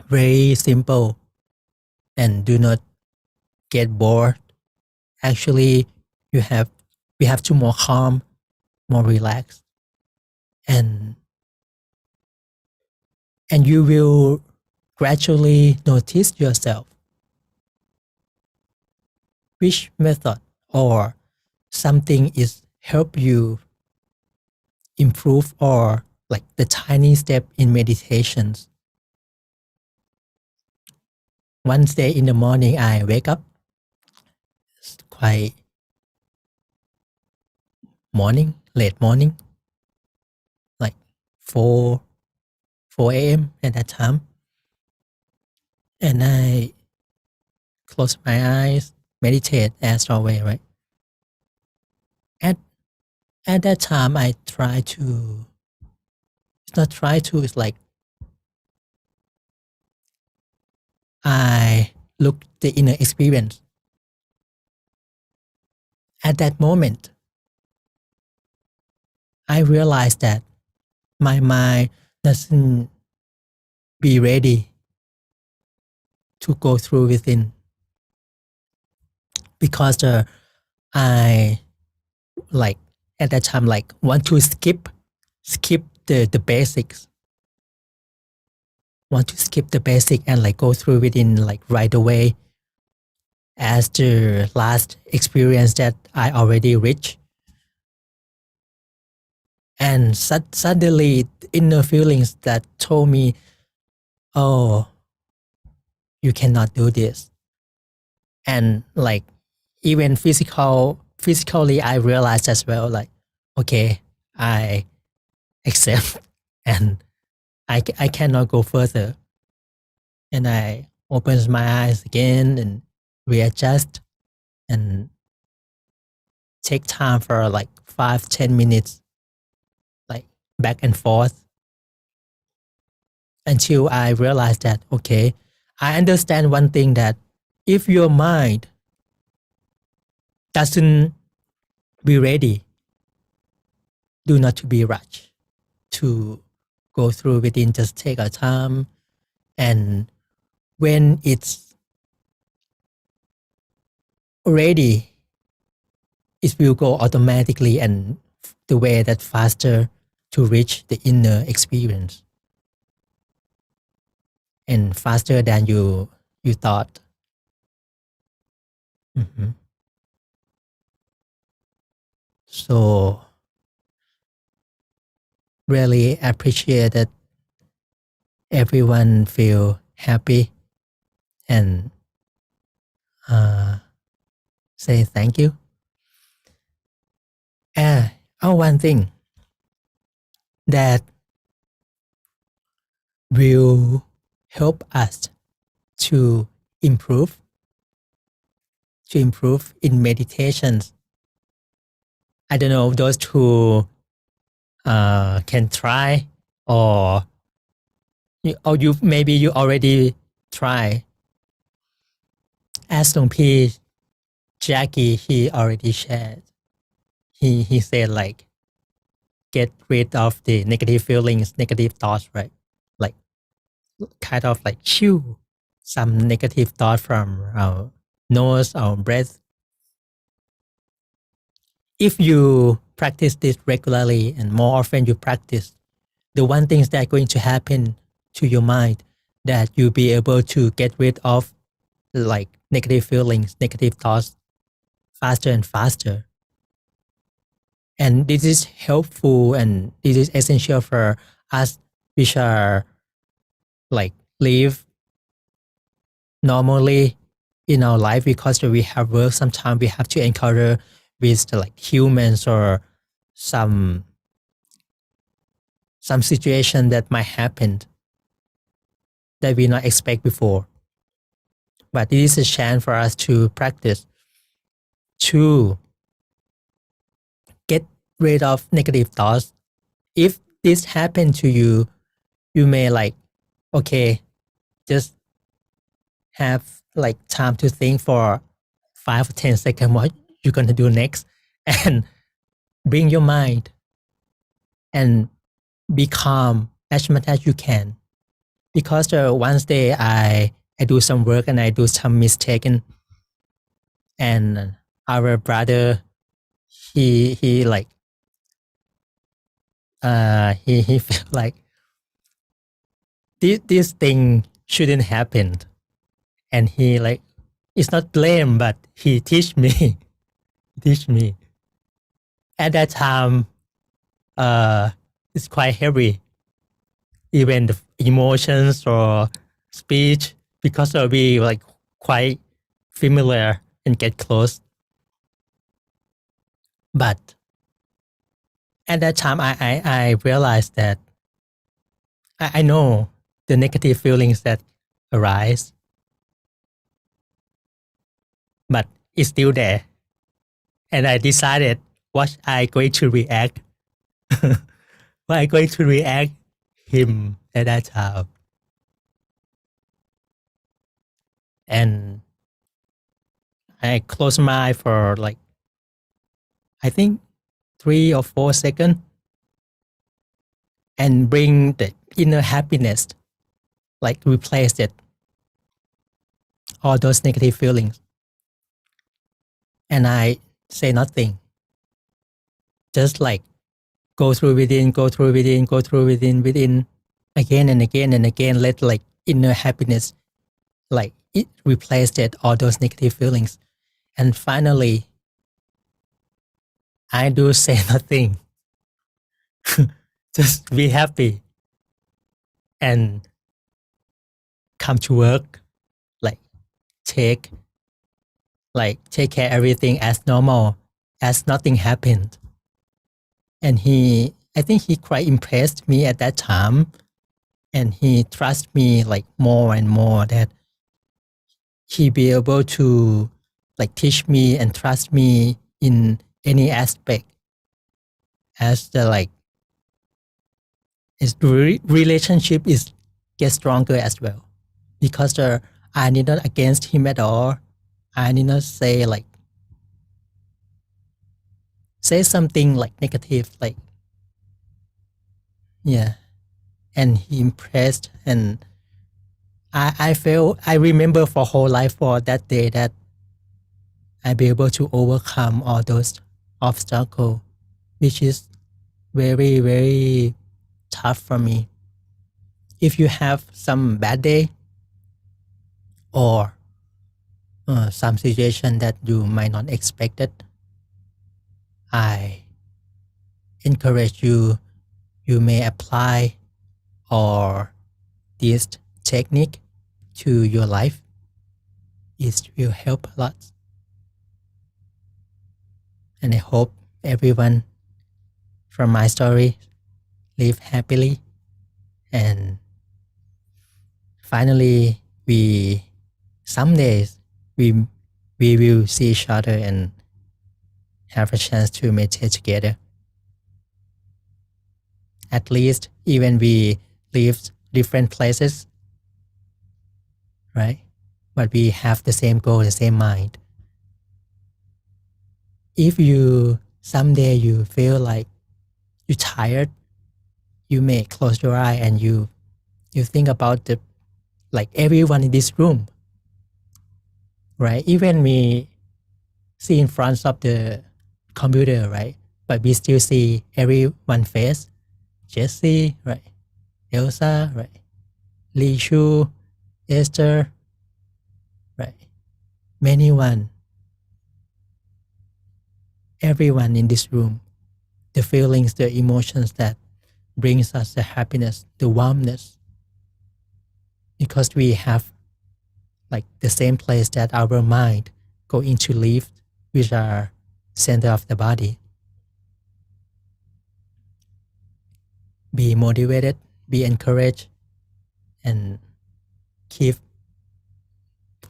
very simple and do not get bored. Actually, you have we have to more calm, more relaxed, and you will gradually notice yourself which method or something is help you improve or like the tiny step in meditations. One day in the morning, I wake up. It's quite morning, late morning, like 4 a.m. at that time. And I close my eyes, meditate as always, right? At, at that time, I try to, it's not try to, it's like I look the inner experience. At that moment, I realized that my mind doesn't be ready to go through within because I like at that time like want to skip the basics, want to skip the basic and like go through within like right away as the last experience that I already reached. And suddenly inner feelings that told me, oh, you cannot do this. And like even physically I realized as well like okay, I accept and I cannot go further. And I opens my eyes again and readjust and take time for like 5-10 minutes like back and forth until I realize that okay, I understand one thing, that if your mind doesn't be ready, do not to be rushed to go through within, just take our time, and when it's ready it will go automatically and the way that faster to reach the inner experience and faster than you thought. Mhm. So really appreciate that everyone feel happy and say thank you. One thing that will help us to improve in meditations. I don't know those who can try or you maybe you already try. As P Jackie, he already shared. He said like get rid of the negative feelings, negative thoughts, right? Like kind of like chew some negative thought from our nose, our breath. If you practice this regularly and more often you practice, the one thing that's going to happen to your mind that you'll be able to get rid of like negative feelings, negative thoughts faster and faster. And this is helpful and this is essential for us which are like live normally in our life because we have work. Sometimes we have to encounter with like humans or some situation that might happen that we not expect before. But this is a chance for us to practice to get rid of negative thoughts. If this happened to you, you may like, okay, just have like time to think for 5 or 10 seconds what you're going to do next and bring your mind and be calm as much as you can. Because once day I do some work and I do some mistake and our brother, he like, he felt like this thing shouldn't happen. And he like, it's not blame, but he teach me, teach me. At that time, it's quite heavy. Even the emotions or speech, because we like quite familiar and get close. But at that time, I realized that I know the negative feelings that arise, but it's still there. And I decided what I going to react, what I going to react him at that time. And I closed my eye for like, I think 3 or 4 seconds and bring the inner happiness, like replace it, all those negative feelings. And I say nothing, just like go through within, go through within, go through within, again and again and again, let like inner happiness, like it replaced it, all those negative feelings. And finally, I do say nothing, just be happy and come to work, like take care everything as normal, as nothing happened. And I think he quite impressed me at that time. And he trusts me like more and more that he be able to like teach me and trust me in any aspect as the like his relationship is get stronger as well. Because I did not against him at all. I did not say something like negative, like, yeah. And he impressed, and I felt, I remember for whole life for that day that I be able to overcome all those obstacles, which is very, very tough for me. If you have some bad day or some situation that you might not expect it, I encourage you, you may apply or this technique to your life. It will help a lot. And I hope everyone from my story live happily. And finally, some days we will see each other and have a chance to meditate together. At least Even we live different places, right? But we have the same goal, the same mind. If you someday you feel like you're tired, you may close your eye and you think about the like everyone in this room, right? Even we see in front of the computer, right? But we still see everyone's face. Jesse, right? Elsa, right? Li Shu, Esther, right? Many one, everyone in this room. The feelings, the emotions that brings us the happiness, the warmness, because we have like the same place that our mind go into live, which are center of the body. Be motivated, be encouraged, and keep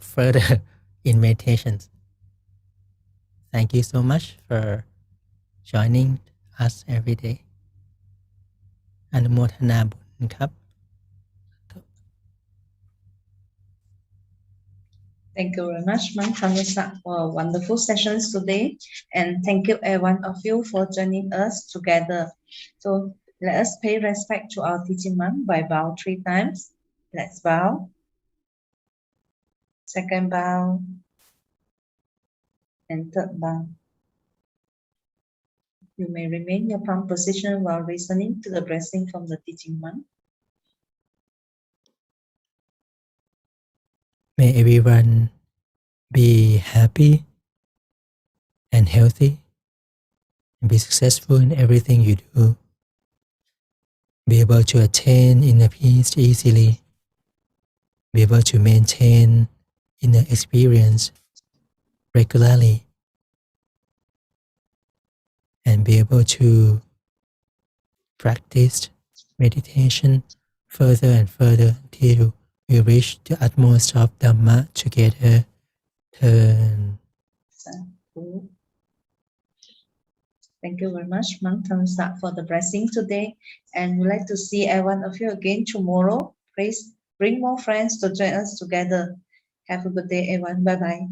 further in meditations. Thank you so much for joining us every day. อนุโมทนาบุญครับ Thank you very much, Monk Thamasa, for wonderful sessions today. And thank you, every one of you, for joining us together. So let us pay respect to our teaching monk by bow 3 times. Let's bow. Second bow. And third bow. You may remain your palm position while listening to the blessing from the teaching monk. May everyone be happy and healthy and be successful in everything you do. Be able to attain inner peace easily. Be able to maintain inner experience regularly. And be able to practice meditation further and further until we reach the utmost of Dhamma together. Turn. Thank you very much, Monk Thamsa, for the blessing today. And we'd like to see every one of you again tomorrow. Please bring more friends to join us together. Have a good day, everyone. Bye-bye.